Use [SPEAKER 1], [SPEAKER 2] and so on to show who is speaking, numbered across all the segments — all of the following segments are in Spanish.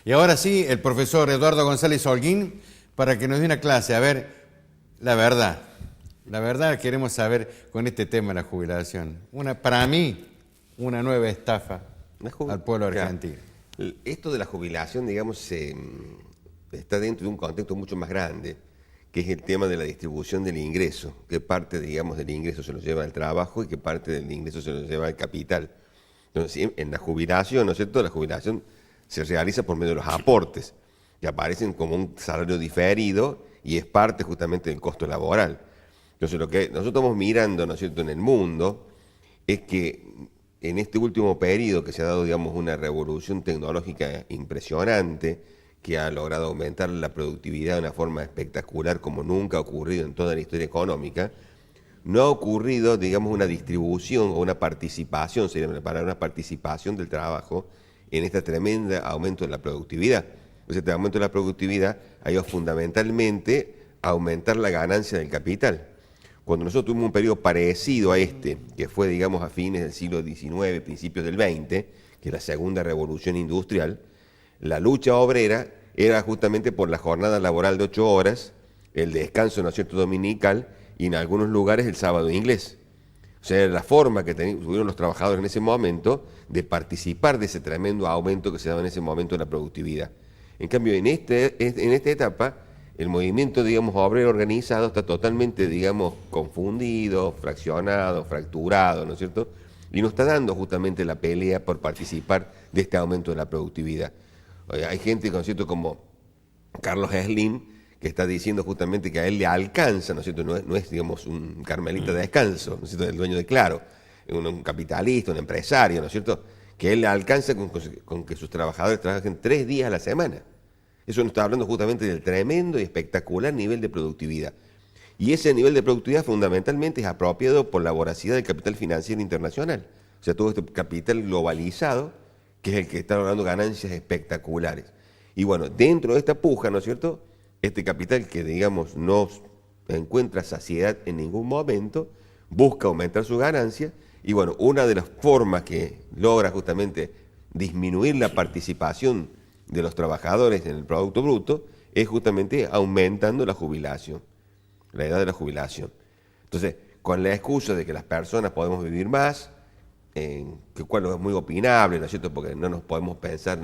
[SPEAKER 1] Y ahora sí, el profesor Eduardo González Holguín, para que nos dé una clase. A ver, la verdad queremos saber con este tema de la jubilación. Para mí, una nueva estafa al pueblo argentino.
[SPEAKER 2] Esto de la jubilación, digamos, está dentro de un contexto mucho más grande, que es el tema de la distribución del ingreso, que parte, digamos, del ingreso se lo lleva el trabajo y que parte del ingreso se lo lleva el capital. Entonces, en la jubilación, ¿no es cierto?, la jubilación se realiza por medio de los aportes, que aparecen como un salario diferido y es parte justamente del costo laboral. Entonces, lo que nosotros estamos mirando, ¿no es cierto?, en el mundo, es que en este último periodo que se ha dado, digamos, una revolución tecnológica impresionante, que ha logrado aumentar la productividad de una forma espectacular como nunca ha ocurrido en toda la historia económica, no ha ocurrido, digamos, una distribución o una participación, sería la palabra, una participación del trabajo en este tremendo aumento de la productividad. Entonces, este aumento de la productividad ha ido fundamentalmente a aumentar la ganancia del capital. Cuando nosotros tuvimos un periodo parecido a este, que fue, digamos, a fines del siglo XIX, principios del XX, que es la segunda revolución industrial, la lucha obrera era justamente por la jornada laboral de 8 horas, el descanso, ¿no es cierto?, dominical, y en algunos lugares el sábado inglés. O sea, era la forma que tuvieron los trabajadores en ese momento de participar de ese tremendo aumento que se daba en ese momento en la productividad. En cambio, en esta etapa, el movimiento, digamos, obrero organizado está totalmente, digamos, confundido, fraccionado, fracturado, ¿no es cierto?, y no está dando justamente la pelea por participar de este aumento de la productividad. Hay gente, ¿no es cierto?, como Carlos Slim, que está diciendo justamente que a él le alcanza, ¿no es cierto?, no es, digamos, un carmelita de descanso, ¿no es cierto?, el dueño de Claro, un capitalista, un empresario, ¿no es cierto?, que él le alcanza con que sus trabajadores trabajen 3 días a la semana. Eso nos está hablando justamente del tremendo y espectacular nivel de productividad. Y ese nivel de productividad fundamentalmente es apropiado por la voracidad del capital financiero internacional. O sea, todo este capital globalizado, que es el que está logrando ganancias espectaculares. Y bueno, dentro de esta puja, ¿no es cierto?, este capital que, digamos, no encuentra saciedad en ningún momento, busca aumentar su ganancia, y bueno, una de las formas que logra justamente disminuir la participación de los trabajadores en el Producto Bruto es justamente aumentando la jubilación, la edad de la jubilación. Entonces, con la excusa de que las personas podemos vivir más, que cual es muy opinable, ¿no es cierto?, porque no nos podemos pensar,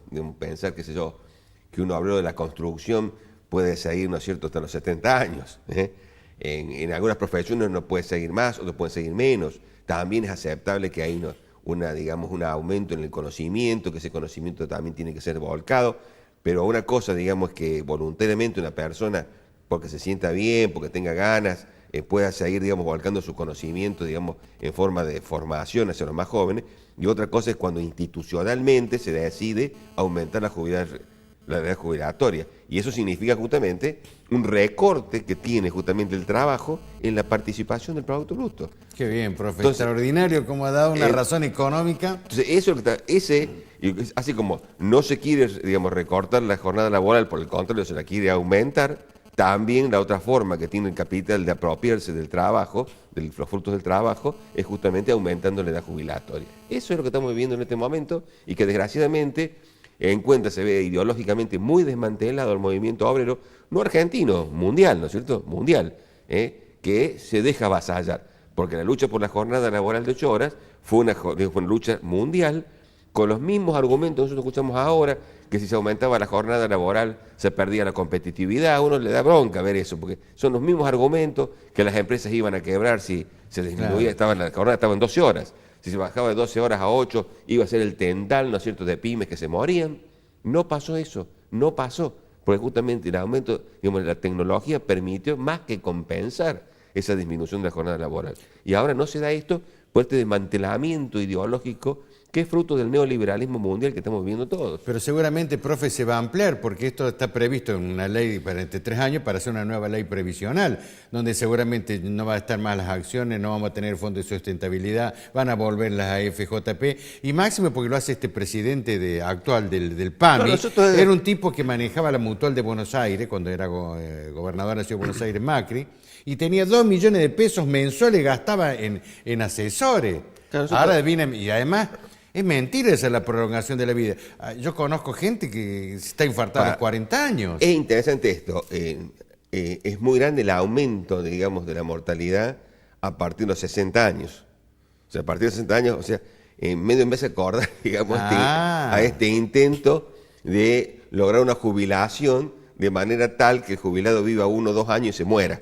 [SPEAKER 2] digamos, pensar, qué sé yo, que un obrero de la construcción puede seguir, ¿no es cierto?, hasta los 70 años. En algunas profesiones no puede seguir más, otros pueden seguir menos. También es aceptable que hay digamos, un aumento en el conocimiento, que ese conocimiento también tiene que ser volcado, pero una cosa, digamos, es que voluntariamente una persona, porque se sienta bien, porque tenga ganas, pueda seguir, digamos, volcando su conocimiento, digamos, en forma de formación hacia los más jóvenes, y otra cosa es cuando institucionalmente se decide aumentar la edad jubilatoria, y eso significa justamente un recorte que tiene justamente el trabajo en la participación del Producto Bruto.
[SPEAKER 1] Qué bien, profe. Entonces, extraordinario cómo ha dado una razón económica.
[SPEAKER 2] Entonces, así como no se quiere, digamos, recortar la jornada laboral, por el contrario, se la quiere aumentar, también la otra forma que tiene el capital de apropiarse del trabajo, de los frutos del trabajo, es justamente aumentando la edad jubilatoria. Eso es lo que estamos viviendo en este momento y que desgraciadamente se ve ideológicamente muy desmantelado el movimiento obrero, no argentino, mundial, ¿no es cierto?, mundial, que se deja avasallar, porque la lucha por la jornada laboral de 8 horas fue una lucha mundial, con los mismos argumentos que nosotros escuchamos ahora, que si se aumentaba la jornada laboral se perdía la competitividad. A uno le da bronca ver eso, porque son los mismos argumentos que las empresas iban a quebrar si se disminuía, la jornada estaba en 12 horas. Si se bajaba de 12 horas a 8, iba a ser el tendal, ¿no es cierto?, de pymes que se morían. No pasó eso, no pasó, porque justamente el aumento, digamos, de la tecnología permitió más que compensar esa disminución de la jornada laboral. Y ahora no se da esto por este desmantelamiento ideológico que es fruto del neoliberalismo mundial que estamos viviendo todos.
[SPEAKER 1] Pero seguramente, profe, se va a ampliar, porque esto está previsto en una ley para entre 3 años para hacer una nueva ley previsional, donde seguramente no va a estar más las acciones, no vamos a tener fondo de sustentabilidad, van a volver las AFJP, y máximo porque lo hace este presidente actual del PAMI, era un tipo que manejaba la Mutual de Buenos Aires, cuando era gobernador de la Ciudad de Buenos Aires, Macri, y tenía 2 millones de pesos mensuales, gastaba en asesores. Claro, ahora viene, y además Es mentira esa es la prolongación de la vida. Yo conozco gente que se está infartada a los 40 años.
[SPEAKER 2] Es interesante esto. Es muy grande el aumento, digamos, de la mortalidad a partir de los 60 años. O sea, a partir de los 60 años, o sea, en medio me hace acordar, digamos, a este intento de lograr una jubilación de manera tal que el jubilado viva 1 o 2 años y se muera.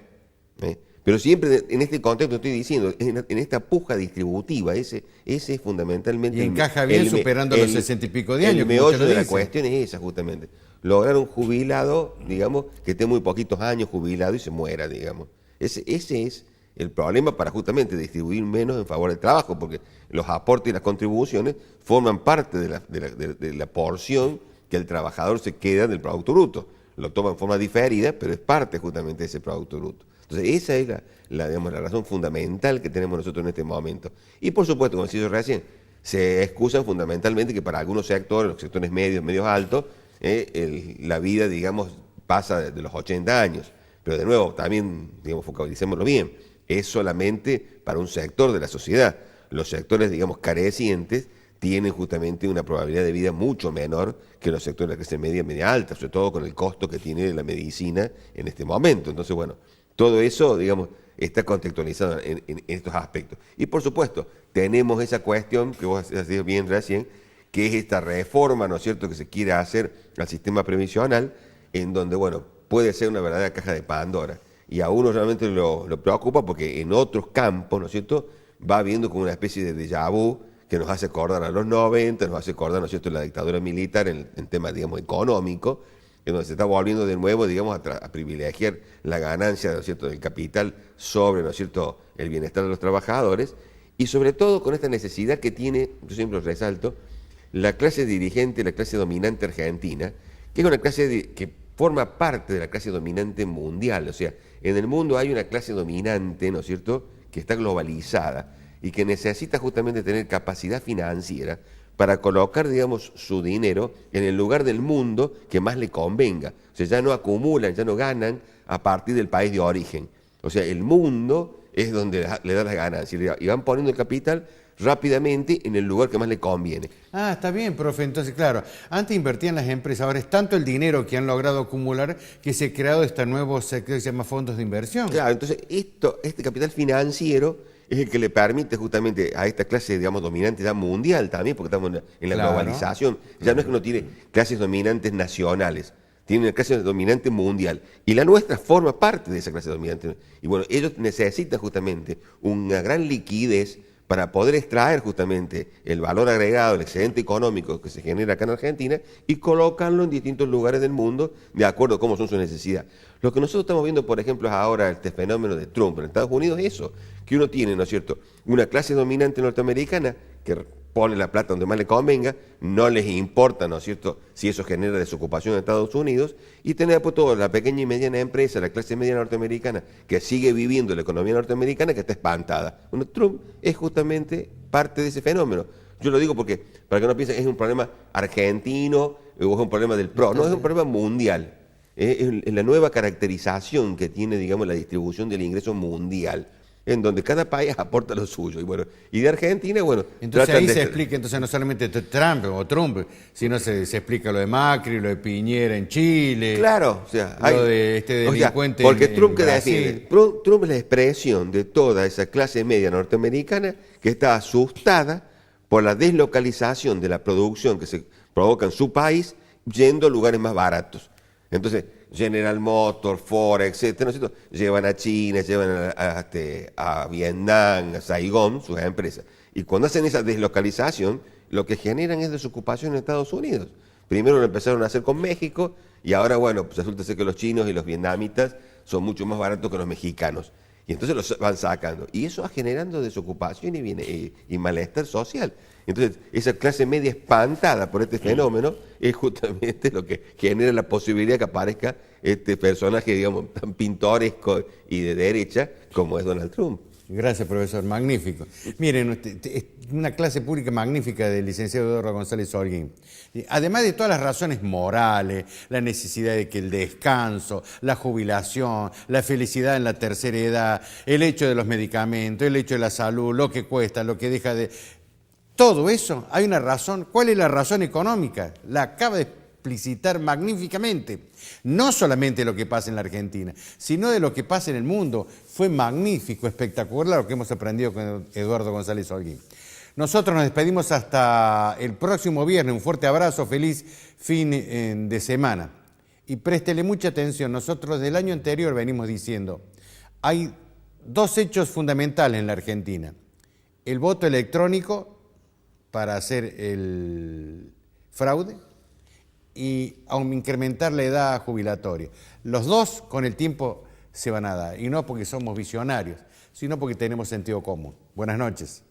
[SPEAKER 2] Pero siempre en este contexto estoy diciendo, en esta puja distributiva, ese es fundamentalmente...
[SPEAKER 1] Y encaja bien superando los 60 y pico de años.
[SPEAKER 2] El meollo de la cuestión es esa, justamente. Lograr un jubilado, digamos, que esté muy poquitos años jubilado y se muera, digamos. Ese es el problema para justamente distribuir menos en favor del trabajo, porque los aportes y las contribuciones forman parte de la porción que el trabajador se queda del Producto Bruto. Lo toma en forma diferida, pero es parte justamente de ese Producto Bruto. Entonces esa es digamos, la razón fundamental que tenemos nosotros en este momento. Y por supuesto, como decía yo recién, se excusan fundamentalmente que para algunos sectores, los sectores medios altos, la vida, digamos, pasa de los 80 años. Pero de nuevo, también, digamos, focalicémoslo bien, es solamente para un sector de la sociedad. Los sectores, digamos, carecientes tienen justamente una probabilidad de vida mucho menor que los sectores de la clase media alta, sobre todo con el costo que tiene la medicina en este momento. Entonces, bueno, todo eso, digamos, está contextualizado en estos aspectos. Y por supuesto, tenemos esa cuestión que vos hacías bien recién, que es esta reforma, ¿no es cierto?, que se quiere hacer al sistema previsional, en donde, bueno, puede ser una verdadera caja de Pandora. Y a uno realmente lo preocupa porque en otros campos, ¿no es cierto?, va viendo como una especie de déjà vu que nos hace acordar a los 90, nos hace acordar, ¿no es cierto?, la dictadura militar en temas, digamos, económicos, en donde se está volviendo de nuevo, digamos, a privilegiar la ganancia, ¿no es cierto?, del capital sobre, ¿no es cierto?, el bienestar de los trabajadores, y sobre todo con esta necesidad que tiene, yo siempre lo resalto, la clase dirigente, la clase dominante argentina, que es una clase que forma parte de la clase dominante mundial. O sea, en el mundo hay una clase dominante, ¿no es cierto?, que está globalizada y que necesita justamente tener capacidad financiera para colocar, digamos, su dinero en el lugar del mundo que más le convenga. O sea, ya no acumulan, ya no ganan a partir del país de origen. O sea, el mundo es donde le da las ganancias y van poniendo el capital rápidamente en el lugar que más le conviene.
[SPEAKER 1] Está bien, profe. Entonces, claro, antes invertían las empresas, ahora es tanto el dinero que han logrado acumular que se ha creado este nuevo sector que se llama fondos de inversión.
[SPEAKER 2] Claro, entonces este capital financiero es el que le permite justamente a esta clase, digamos, dominante ya mundial también, porque estamos en la globalización. Ya no es que uno tiene clases dominantes nacionales, tiene una clase dominante mundial. Y la nuestra forma parte de esa clase dominante. Y bueno, ellos necesitan justamente una gran liquidez para poder extraer justamente el valor agregado, el excedente económico que se genera acá en Argentina y colocarlo en distintos lugares del mundo de acuerdo a cómo son sus necesidades. Lo que nosotros estamos viendo, por ejemplo, es ahora este fenómeno de Trump en Estados Unidos es eso, que uno tiene, ¿no es cierto?, una clase dominante norteamericana que pone la plata donde más le convenga, no les importa, ¿no es cierto?, si eso genera desocupación en Estados Unidos, y tener pues toda la pequeña y mediana empresa, la clase media norteamericana, que sigue viviendo la economía norteamericana, que está espantada. Bueno, Trump es justamente parte de ese fenómeno. Yo lo digo porque, para que no piensen, es un problema argentino o es un problema del PRO, no, es un problema mundial. Es la nueva caracterización que tiene, digamos, la distribución del ingreso mundial, en donde cada país aporta lo suyo. Y bueno, y de Argentina, bueno...
[SPEAKER 1] Entonces ahí se explica, entonces no solamente Trump, sino se explica lo de Macri, lo de Piñera en Chile.
[SPEAKER 2] Claro, o sea,
[SPEAKER 1] lo de este delincuente
[SPEAKER 2] porque
[SPEAKER 1] en
[SPEAKER 2] Trump que
[SPEAKER 1] Brasil.
[SPEAKER 2] defiende, Trump es la expresión de toda esa clase media norteamericana que está asustada por la deslocalización de la producción que se provoca en su país yendo a lugares más baratos. Entonces, General Motors, Ford, etcétera, ¿no es cierto?, llevan a China, llevan a Vietnam, a Saigón, sus empresas. Y cuando hacen esa deslocalización, lo que generan es desocupación en Estados Unidos. Primero lo empezaron a hacer con México y ahora, bueno, pues resulta ser que los chinos y los vietnamitas son mucho más baratos que los mexicanos. Y entonces los van sacando. Y eso va generando desocupación y malestar social. Entonces, esa clase media espantada por este fenómeno es justamente lo que genera la posibilidad que aparezca este personaje, digamos, tan pintoresco y de derecha como es Donald Trump.
[SPEAKER 1] Gracias, profesor. Magnífico. Miren, una clase pública magnífica del licenciado Eduardo González Holguín. Además de todas las razones morales, la necesidad de que el descanso, la jubilación, la felicidad en la tercera edad, el hecho de los medicamentos, el hecho de la salud, lo que cuesta, lo que deja de... Todo eso, hay una razón. ¿Cuál es la razón económica? La acaba de explicitar magníficamente. No solamente lo que pasa en la Argentina, sino de lo que pasa en el mundo. Fue magnífico, espectacular lo que hemos aprendido con Eduardo González Holguín. Nosotros nos despedimos hasta el próximo viernes. Un fuerte abrazo, feliz fin de semana. Y préstele mucha atención. Nosotros del año anterior venimos diciendo, hay dos hechos fundamentales en la Argentina. El voto electrónico para hacer el fraude y incrementar la edad jubilatoria. Los dos con el tiempo se van a dar, y no porque somos visionarios, sino porque tenemos sentido común. Buenas noches.